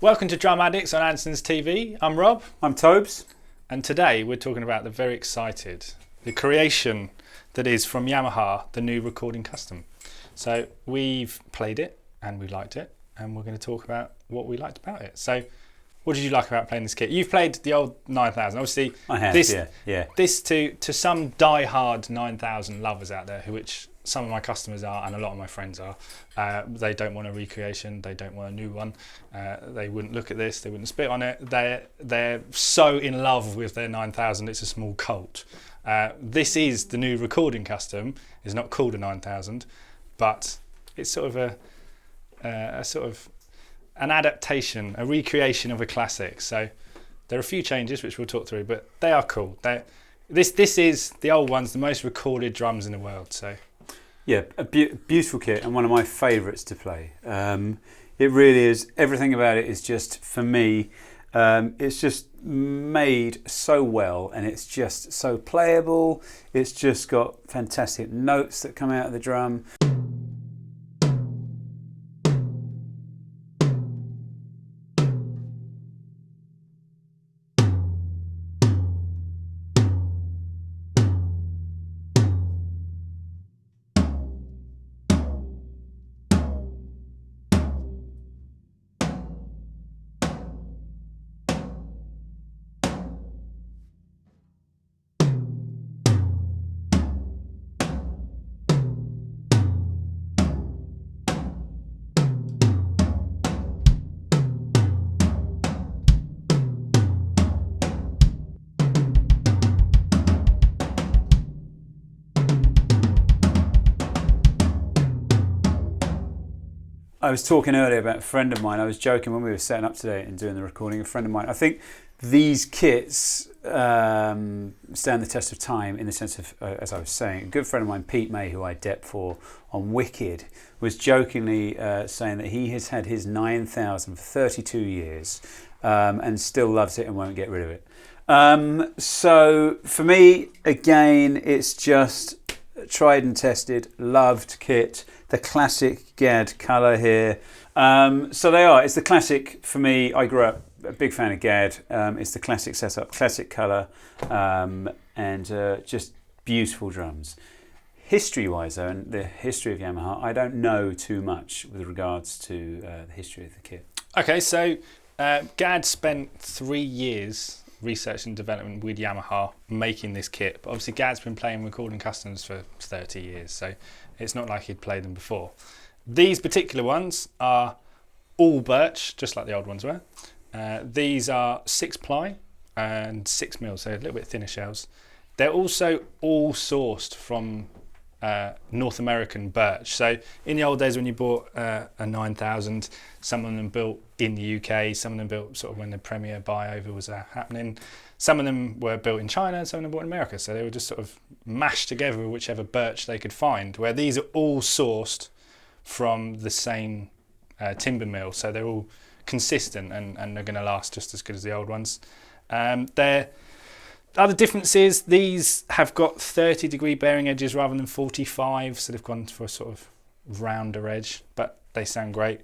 Welcome to Drum Addicts on Andertons TV. I'm Rob. I'm Tobes. And today we're talking about the creation that is from Yamaha, the new recording custom. So we've played it and we liked it, and we're going to talk about what we liked about it. So what did you like about playing this kit? You've played the old 9000. Obviously, I have, this to some die-hard 9000 lovers out there, which some of my customers are and a lot of my friends are. They don't want a recreation, they don't want a new one. They wouldn't look at this, they wouldn't spit on it. They're so in love with their 9000, it's a small cult. This is the new recording custom. It's not called a 9000, but it's sort of an adaptation, a recreation of a classic. So there are a few changes which we'll talk through, but they are cool. This is the old ones, the most recorded drums in the world. So yeah, a beautiful kit and one of my favourites to play. It really is. Everything about it is just, for me, it's just made so well, and it's just so playable. It's just got fantastic notes that come out of the drum. I was talking earlier about a friend of mine. I was joking when we were setting up today and doing the recording. A friend of mine, I think these kits stand the test of time in the sense of, as I was saying, a good friend of mine, Pete May, who I dep for on Wicked, was jokingly saying that he has had his 9000 for 32 years and still loves it and won't get rid of it. So for me, again, it's just tried and tested, loved kit. The classic GAD colour here. So they are. It's the classic for me. I grew up a big fan of GAD. It's the classic setup, classic colour, and just beautiful drums. History-wise, though, and the history of Yamaha, I don't know too much with regards to the history of the kit. Okay, so GAD spent 3 years research and development with Yamaha making this kit, but obviously GAD's been playing recording customs for 30 years, so it's not like he'd played them before. These particular ones are all birch, just like the old ones were. These are 6-ply and 6mm, so a little bit thinner shells. They're also all sourced from North American birch. So in the old days when you bought a 9000, some of them built in the UK, some of them built sort of when the premier buy-over was happening. Some of them were built in China and some of them bought in America. So they were just sort of mashed together with whichever birch they could find, where these are all sourced from the same timber mill. So they're all consistent and they're going to last just as good as the old ones. Other differences, these have got 30-degree bearing edges rather than 45, so they've gone for a sort of rounder edge, but they sound great.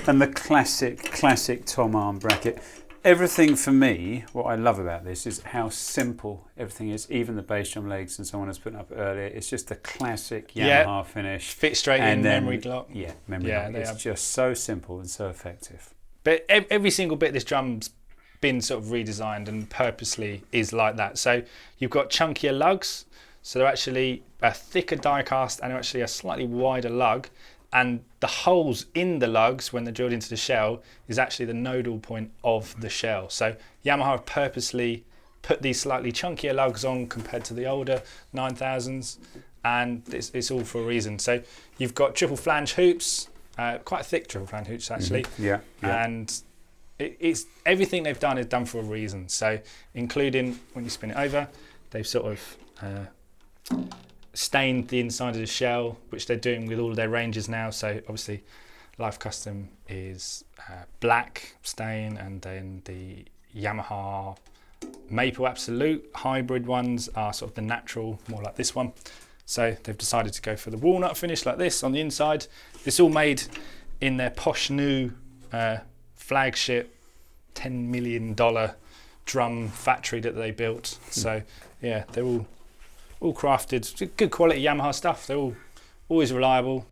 And the classic tom arm bracket. Everything for me, what I love about this is how simple everything is. Even the bass drum legs and someone was putting up earlier. It's just the classic Yamaha finish. Fit straight in, memory glock. Yeah, memory glock. It's just so simple and so effective. But every single bit of this drum's been sort of redesigned and purposely is like that. So you've got chunkier lugs. So they're actually a thicker die cast and actually a slightly wider lug. And the holes in the lugs, when they're drilled into the shell, is actually the nodal point of the shell. So Yamaha have purposely put these slightly chunkier lugs on compared to the older 9000s, and it's all for a reason. So you've got triple flange hoops, quite thick triple flange hoops actually. Yeah. And it's everything they've done is done for a reason. So including when you spin it over, they've sort of stained the inside of the shell, which they're doing with all of their ranges now. So obviously Life Custom is black stain, and then the Yamaha Maple Absolute hybrid ones are sort of the natural, more like this one. So they've decided to go for the walnut finish like this on the inside. It's all made in their posh new flagship $10 million drum factory that they built. So yeah, they're all crafted, good quality Yamaha stuff. They're always reliable.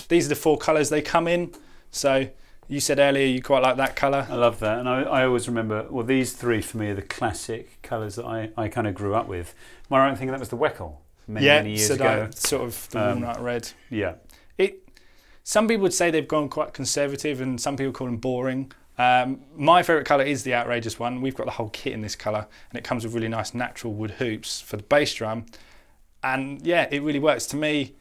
These are the 4 colours they come in. So you said earlier you quite like that colour. I love that, and I always remember, well, these 3 for me are the classic colours that I kind of grew up with. Am I right in thinking that was the Weckel many years ago? Sort of the walnut red. Yeah. Some people would say they've gone quite conservative, and some people call them boring. My favourite colour is the outrageous one. We've got the whole kit in this colour, and it comes with really nice natural wood hoops for the bass drum. And yeah, it really works. To me,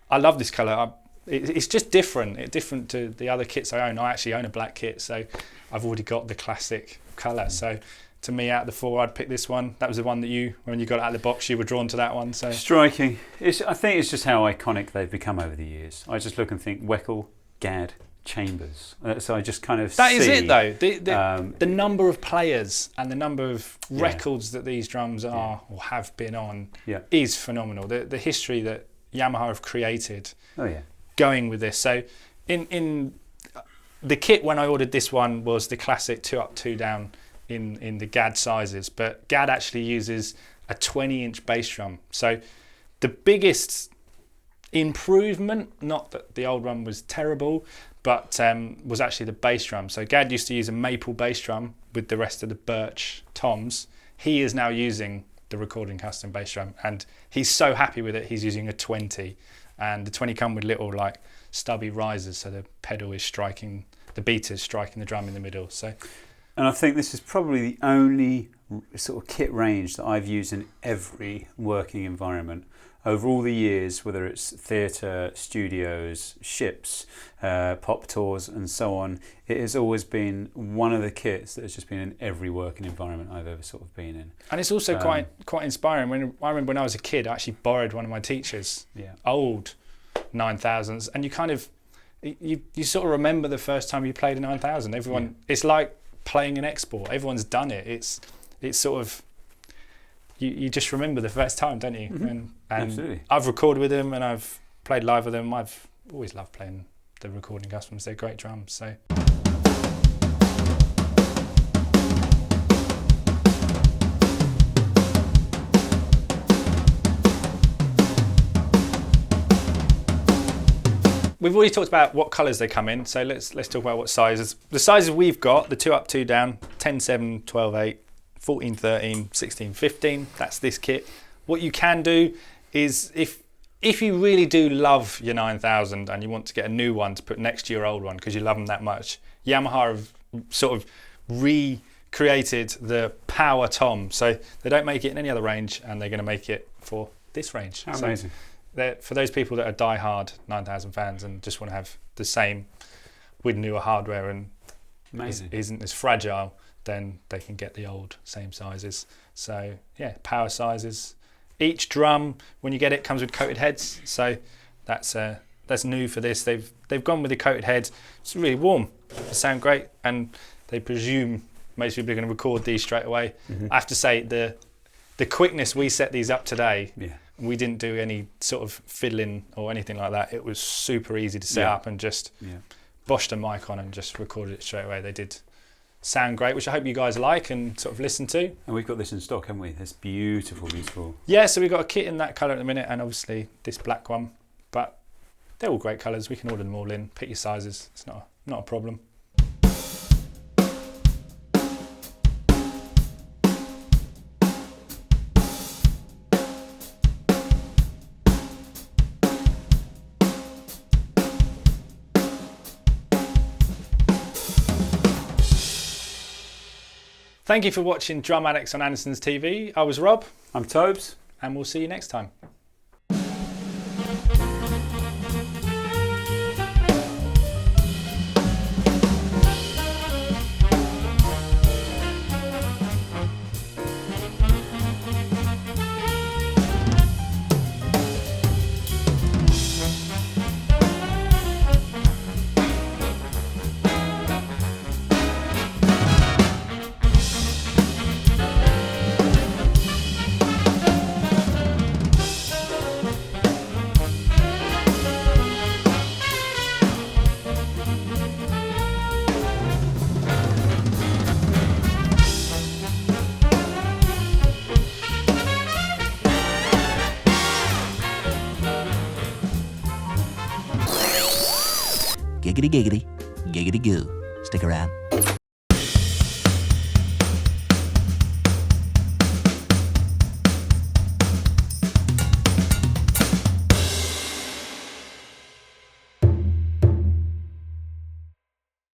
I love this colour. It's just different. It's different to the other kits I own. I actually own a black kit, so I've already got the classic colour. So to me, out of the 4, I'd pick this one. That was the one that when you got it out of the box, you were drawn to that one. So striking. I think it's just how iconic they've become over the years. I just look and think Weckel, Gadd, Chambers. So I just kind of that is it though. The number of players and the number of records that these drums are or have been on is phenomenal. The history that Yamaha have created. Oh yeah. Going with this. So in the kit when I ordered this one was the classic 2 up 2 down in the Gadd sizes, but Gadd actually uses a 20-inch bass drum. So the biggest improvement, not that the old one was terrible, but was actually the bass drum. So Gadd used to use a maple bass drum with the rest of the birch toms. He is now using the Recording Custom bass drum, and he's so happy with it. He's using a 20. And the 20 come with little like stubby risers, so the pedal is striking, the beat is striking the drum in the middle. So, and I think this is probably the only sort of kit range that I've used in every working environment over all the years, whether it's theatre, studios, ships, pop tours, and so on. It has always been one of the kits that has just been in every working environment I've ever sort of been in. And it's also quite inspiring. I remember when I was a kid, I actually borrowed one of my teachers' old 9000s, and you kind of you sort of remember the first time you played a 9000. Everyone, it's like playing an export. Everyone's done it. It's sort of you just remember the first time, don't you? Mm-hmm. And Absolutely. I've recorded with them and I've played live with them. I've always loved playing the Recording Customs. They're great drums. So. We've already talked about what colours they come in, so let's talk about what sizes. The sizes we've got, the 2 up 2 down, 10-7, 12-8, 14-13, 16-15, that's this kit. What you can do is if you really do love your 9000 and you want to get a new one to put next to your old one because you love them that much, Yamaha have sort of recreated the Power Tom. So they don't make it in any other range, and they're going to make it for this range. How amazing. For those people that are die-hard 9000 fans and just want to have the same with newer hardware and isn't as fragile, then they can get the old same sizes. So yeah, power sizes. Each drum, when you get it, comes with coated heads. So that's new for this. They've gone with the coated heads. It's really warm. They sound great, and they presume most people are going to record these straight away. Mm-hmm. I have to say the quickness we set these up today. Yeah. We didn't do any sort of fiddling or anything like that. It was super easy to set up and just boshed a mic on and just recorded it straight away. They did sound great, which I hope you guys like and sort of listen to. And we've got this in stock, haven't we? That's beautiful, beautiful. Yeah, so we've got a kit in that colour at the minute, and obviously this black one. But they're all great colours. We can order them all in. Pick your sizes. It's not a problem. Thank you for watching Drum Addicts on Andertons TV. I was Rob. I'm Tobes. and we'll see you next time. Giggity giggity, giggity goo. Stick around.